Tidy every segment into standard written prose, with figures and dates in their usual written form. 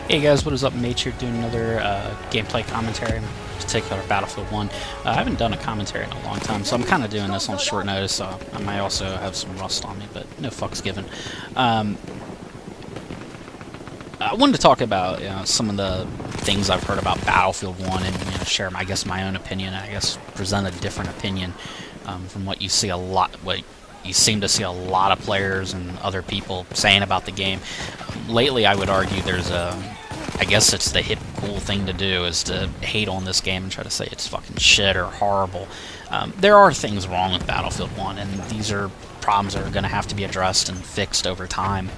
Hey guys, what is up? Mate here doing another gameplay commentary, in particular Battlefield 1. I haven't done a commentary in a long time, so I'm kind of doing this on short notice, so I might also have some rust on me, but no fucks given. I wanted to talk about some of the things I've heard about Battlefield 1 and share, my own opinion, and I guess present a different opinion from what you see a lot, what you seem to see a lot of players and other people saying about the game. Lately, I would argue there's I guess it's the hip, cool thing to do is to hate on this game and try to say it's fucking shit or horrible. There are things wrong with Battlefield 1, and these are problems that are going to have to be addressed and fixed over time.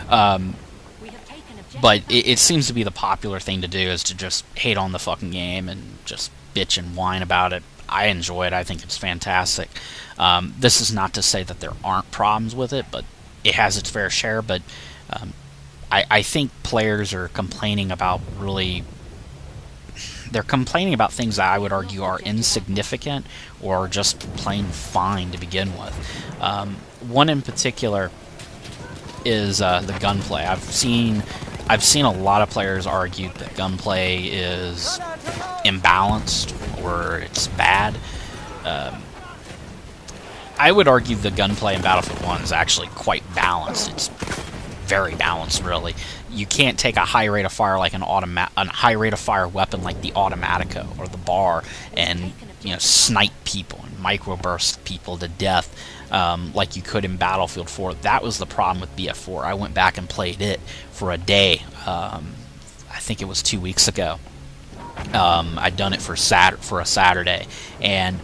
But it seems to be the popular thing to do is to just hate on the fucking game and just bitch and whine about it. I enjoy it. I think it's fantastic. This is not to say that there aren't problems with it, but it has its fair share. But I think players are complaining about they're complaining about things that I would argue are insignificant or just plain fine to begin with. One in particular is the gunplay. I've seen a lot of players argue that gunplay is imbalanced or it's bad. I would argue the gunplay in Battlefield 1 is actually quite balanced. It's very balanced, really. You can't take a high rate of fire like a high rate of fire weapon like the Automatico or the Bar and snipe people and microburst people to death like you could in Battlefield 4. That was the problem with BF4. I went back and played it for a day. I think it was 2 weeks ago. I'd done it for a Saturday, and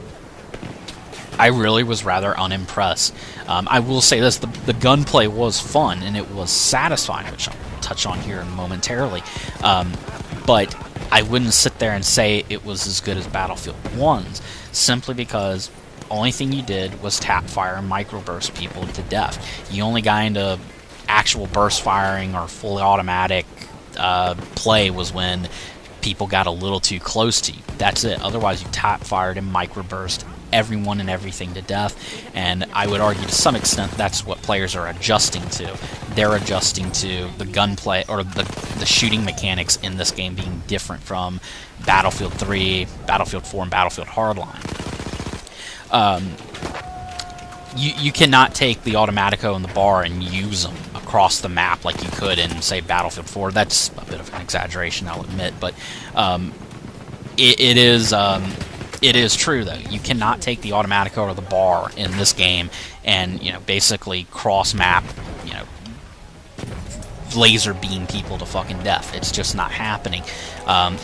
I really was rather unimpressed. I will say this, the gunplay was fun and it was satisfying, which I'll touch on here momentarily. But I wouldn't sit there and say it was as good as Battlefield 1's, simply because only thing you did was tap fire and microburst people to death. You only got into actual burst firing or fully automatic play was when people got a little too close to you. That's it. Otherwise, you tap fired and microburst everyone and everything to death, and I would argue to some extent that's what players are adjusting to. They're adjusting to the gunplay or the shooting mechanics in this game being different from Battlefield 3, Battlefield 4, and Battlefield Hardline. You cannot take the Automatico and the Bar and use them across the map like you could in, say, Battlefield 4. That's a bit of an exaggeration, I'll admit, but it is true, though. You cannot take the Automatico or the Bar in this game and, basically cross-map, laser beam people to fucking death. It's just not happening.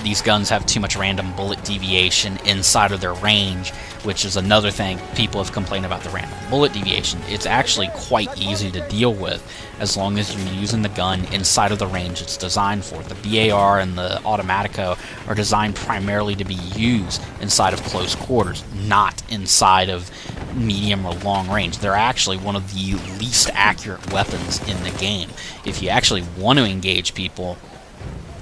These guns have too much random bullet deviation inside of their range, which is another thing. People have complained about the random bullet deviation. It's actually quite easy to deal with as long as you're using the gun inside of the range it's designed for. The BAR and the Automatico are designed primarily to be used inside of close quarters, not inside of medium or long range. They're actually one of the least accurate weapons in the game. If you actually want to engage people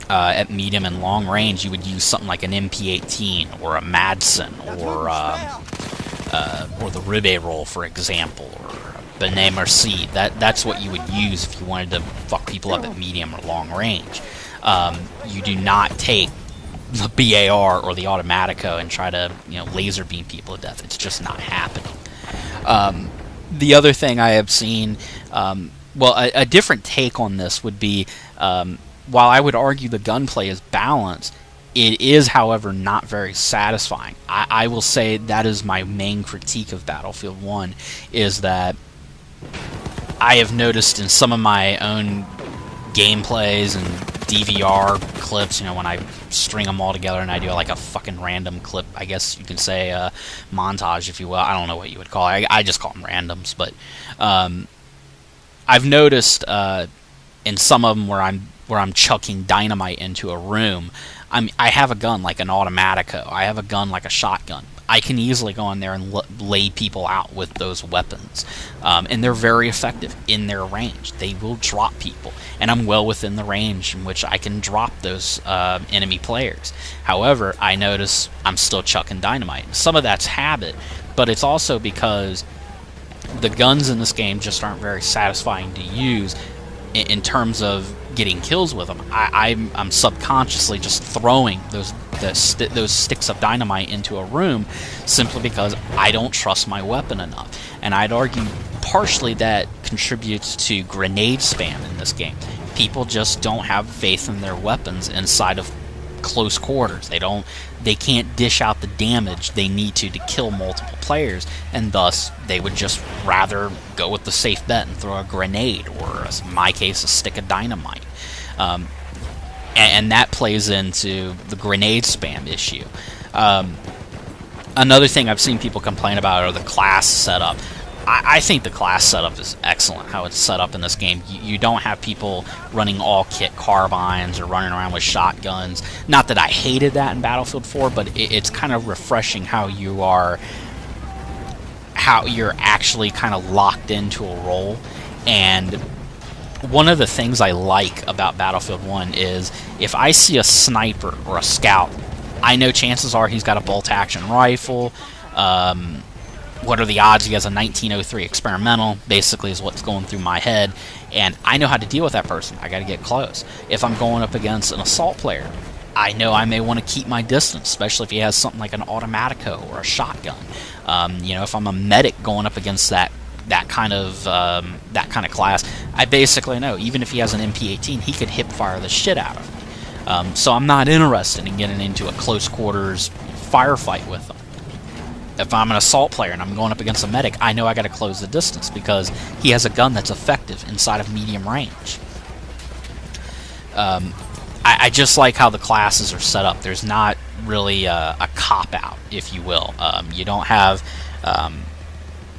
at medium and long range, you would use something like an MP18 or a Madsen or the Ribé roll, for example, or a Benet Merci. That's what you would use if you wanted to fuck people up at medium or long range. You do not take the BAR or the Automatico and try to laser beam people to death. It's just not happening. The other thing I have seen, a different take on this would be, while I would argue the gunplay is balanced, it is, however, not very satisfying. I will say that is my main critique of Battlefield 1, is that I have noticed in some of my own gameplays and DVR clips, when I string them all together and I do like a fucking random clip, I guess you can say montage, if you will. I don't know what you would call it. I just call them randoms, but I've noticed in some of them where I'm chucking dynamite into a room, I have a gun like an Automatico. I have a gun like a shotgun. I can easily go in there and lay people out with those weapons. And they're very effective in their range. They will drop people. And I'm well within the range in which I can drop those enemy players. However, I notice I'm still chucking dynamite. Some of that's habit, but it's also because the guns in this game just aren't very satisfying to use in terms of getting kills with them. I'm subconsciously just throwing those sticks of dynamite into a room simply because I don't trust my weapon enough. And I'd argue partially that contributes to grenade spam in this game. People just don't have faith in their weapons inside of close quarters. They can't dish out the damage they need to kill multiple players, and thus they would just rather go with the safe bet and throw a grenade, or in my case, a stick of dynamite. And that plays into the grenade spam issue. Another thing I've seen people complain about are the class setup. I think the class setup is excellent, how it's set up in this game. You don't have people running all-kit carbines or running around with shotguns. Not that I hated that in Battlefield 4, but it's kind of refreshing how you're actually kind of locked into a role. And one of the things I like about Battlefield 1 is if I see a sniper or a scout, I know chances are he's got a bolt-action rifle. What are the odds he has a 1903 experimental, basically is what's going through my head, and I know how to deal with that person. I got to get close. If I'm going up against an assault player, I know I may want to keep my distance, especially if he has something like an automatico or a shotgun. If I'm a medic going up against that kind of class, I basically know even if he has an MP18, he could hip fire the shit out of me. So I'm not interested in getting into a close quarters firefight with him. If I'm an assault player and I'm going up against a medic, I know I got to close the distance because he has a gun that's effective inside of medium range. I just like how the classes are set up. There's not really a cop-out, if you will. You don't have...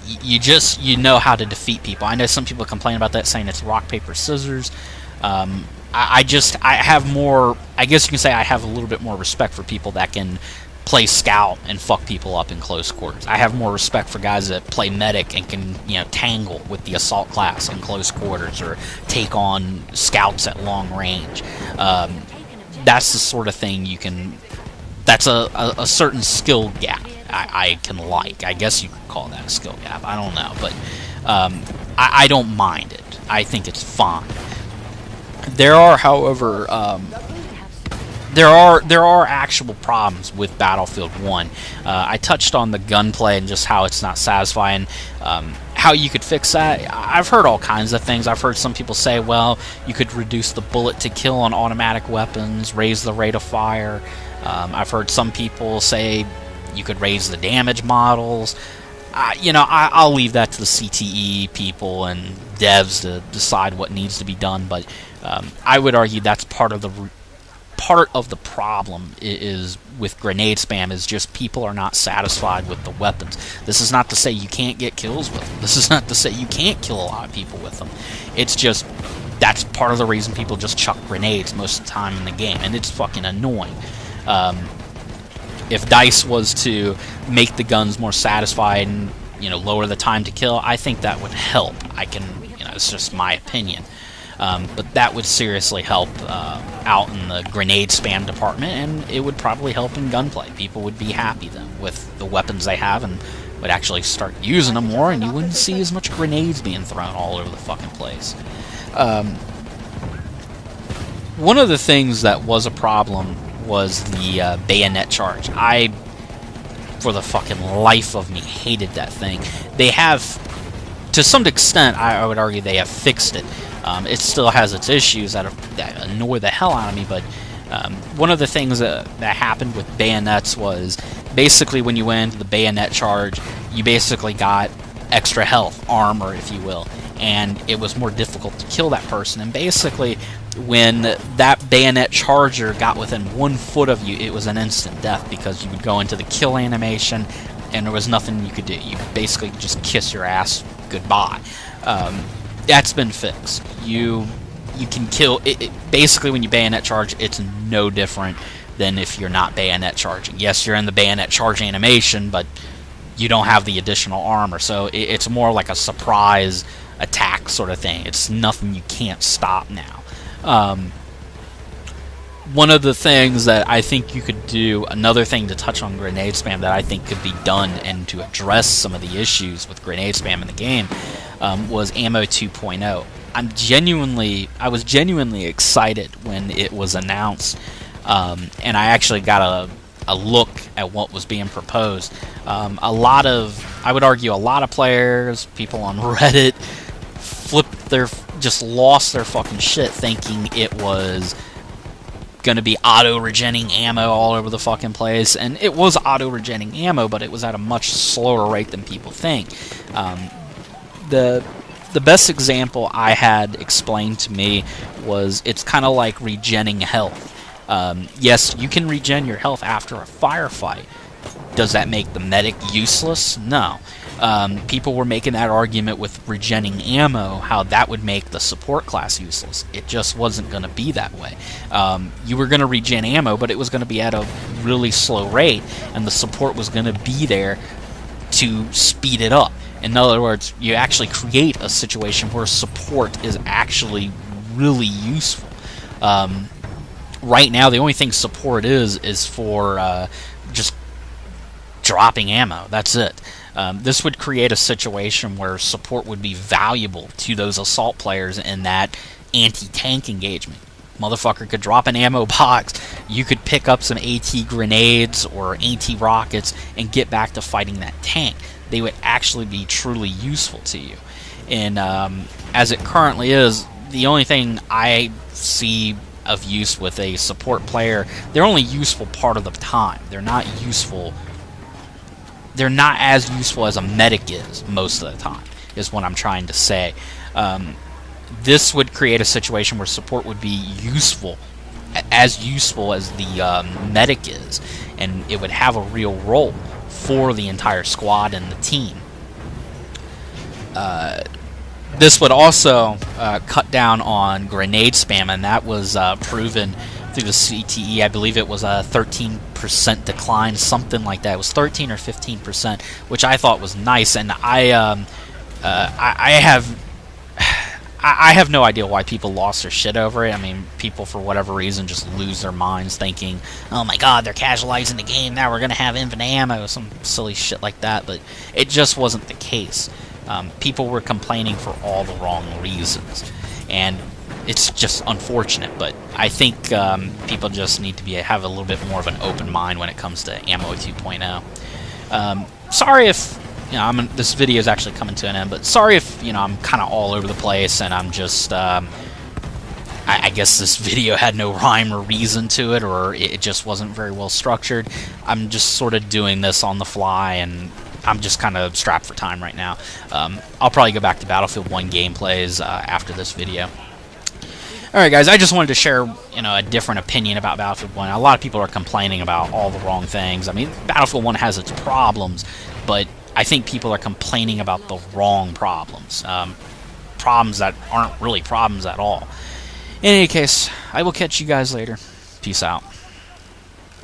you know how to defeat people. I know some people complain about that, saying it's rock, paper, scissors. I have more... I guess you can say I have a little bit more respect for people that can play scout and fuck people up in close quarters. I have more respect for guys that play medic and can, tangle with the assault class in close quarters or take on scouts at long range. That's the sort of thing you can... That's a certain skill gap I can like. I guess you could call that a skill gap. I don't know. But I don't mind it. I think it's fine. There are, however... There are actual problems with Battlefield 1. I touched on the gunplay and just how it's not satisfying. How you could fix that, I've heard all kinds of things. I've heard some people say, well, you could reduce the bullet to kill on automatic weapons, raise the rate of fire. I've heard some people say you could raise the damage models. I'll leave that to the CTE people and devs to decide what needs to be done, but I would argue that's part of the problem is with grenade spam is just people are not satisfied with the weapons. This is not to say you can't get kills with them. This is not to say you can't kill a lot of people with them. It's just that's part of the reason people just chuck grenades most of the time in the game, and it's fucking annoying. If DICE was to make the guns more satisfied and lower the time to kill, I think that would help. It's just my opinion. But that would seriously help out in the grenade spam department, and it would probably help in gunplay. People would be happy then with the weapons they have and would actually start using them more, and you wouldn't see as much grenades being thrown all over the fucking place. One of the things that was a problem was the bayonet charge. I, for the fucking life of me, hated that thing. They have, to some extent, I would argue they have fixed it. It still has its issues that annoy the hell out of me, but one of the things that happened with bayonets was basically when you went into the bayonet charge, you basically got extra health, armor, if you will, and it was more difficult to kill that person. And basically, when that bayonet charger got within 1 foot of you, it was an instant death because you would go into the kill animation and there was nothing you could do. You could basically just kiss your ass goodbye. That's been fixed. You can kill it. Basically, when you bayonet charge, it's no different than if you're not bayonet charging. Yes, you're in the bayonet charge animation, but you don't have the additional armor, so it's more like a surprise attack sort of thing. It's nothing you can't stop now. One of the things that I think you could do, another thing to touch on grenade spam that I think could be done and to address some of the issues with grenade spam in the game, was Ammo 2.0. I was genuinely excited when it was announced, and I actually got a look at what was being proposed. I would argue, a lot of players, people on Reddit, just lost their fucking shit, thinking it was going to be auto-regenning ammo all over the fucking place, and it was auto-regenning ammo, but it was at a much slower rate than people think. The best example I had explained to me was, it's kind of like regenning health. Yes, you can regen your health after a firefight. Does that make the medic useless? No. People were making that argument with regenning ammo, how that would make the support class useless. It just wasn't going to be that way. You were going to regen ammo, but it was going to be at a really slow rate, and the support was going to be there to speed it up. In other words, you actually create a situation where support is actually really useful. Right now, the only thing support is for just dropping ammo. That's it. This would create a situation where support would be valuable to those assault players in that anti-tank engagement. Motherfucker could drop an ammo box, you could pick up some AT grenades or anti-rockets and get back to fighting that tank. They would actually be truly useful to you. And as it currently is, the only thing I see of use with a support player, they're only useful part of the time. They're not as useful as a medic is most of the time, is what I'm trying to say. This would create a situation where support would be useful as the medic is, and it would have a real role for the entire squad and the team. This would also cut down on grenade spam, and that was proven through the CTE. I believe it was a 13% decline, something like that. It was 13 or 15%, which I thought was nice, and I have no idea why people lost their shit over it. I mean, people, for whatever reason, just lose their minds thinking, oh my god, they're casualizing the game, now we're going to have infinite ammo, some silly shit like that, but it just wasn't the case. People were complaining for all the wrong reasons, and it's just unfortunate, but I think people just need to have a little bit more of an open mind when it comes to Ammo 2.0. Sorry if this video is actually coming to an end, but sorry if I'm kind of all over the place and I'm just I guess this video had no rhyme or reason to it, or it just wasn't very well structured. I'm just sort of doing this on the fly, and I'm just kind of strapped for time right now. I'll probably go back to Battlefield 1 gameplays after this video. Alright guys, I just wanted to share a different opinion about Battlefield 1. A lot of people are complaining about all the wrong things. I mean, Battlefield 1 has its problems, but I think people are complaining about the wrong problems. Problems that aren't really problems at all. In any case, I will catch you guys later. Peace out.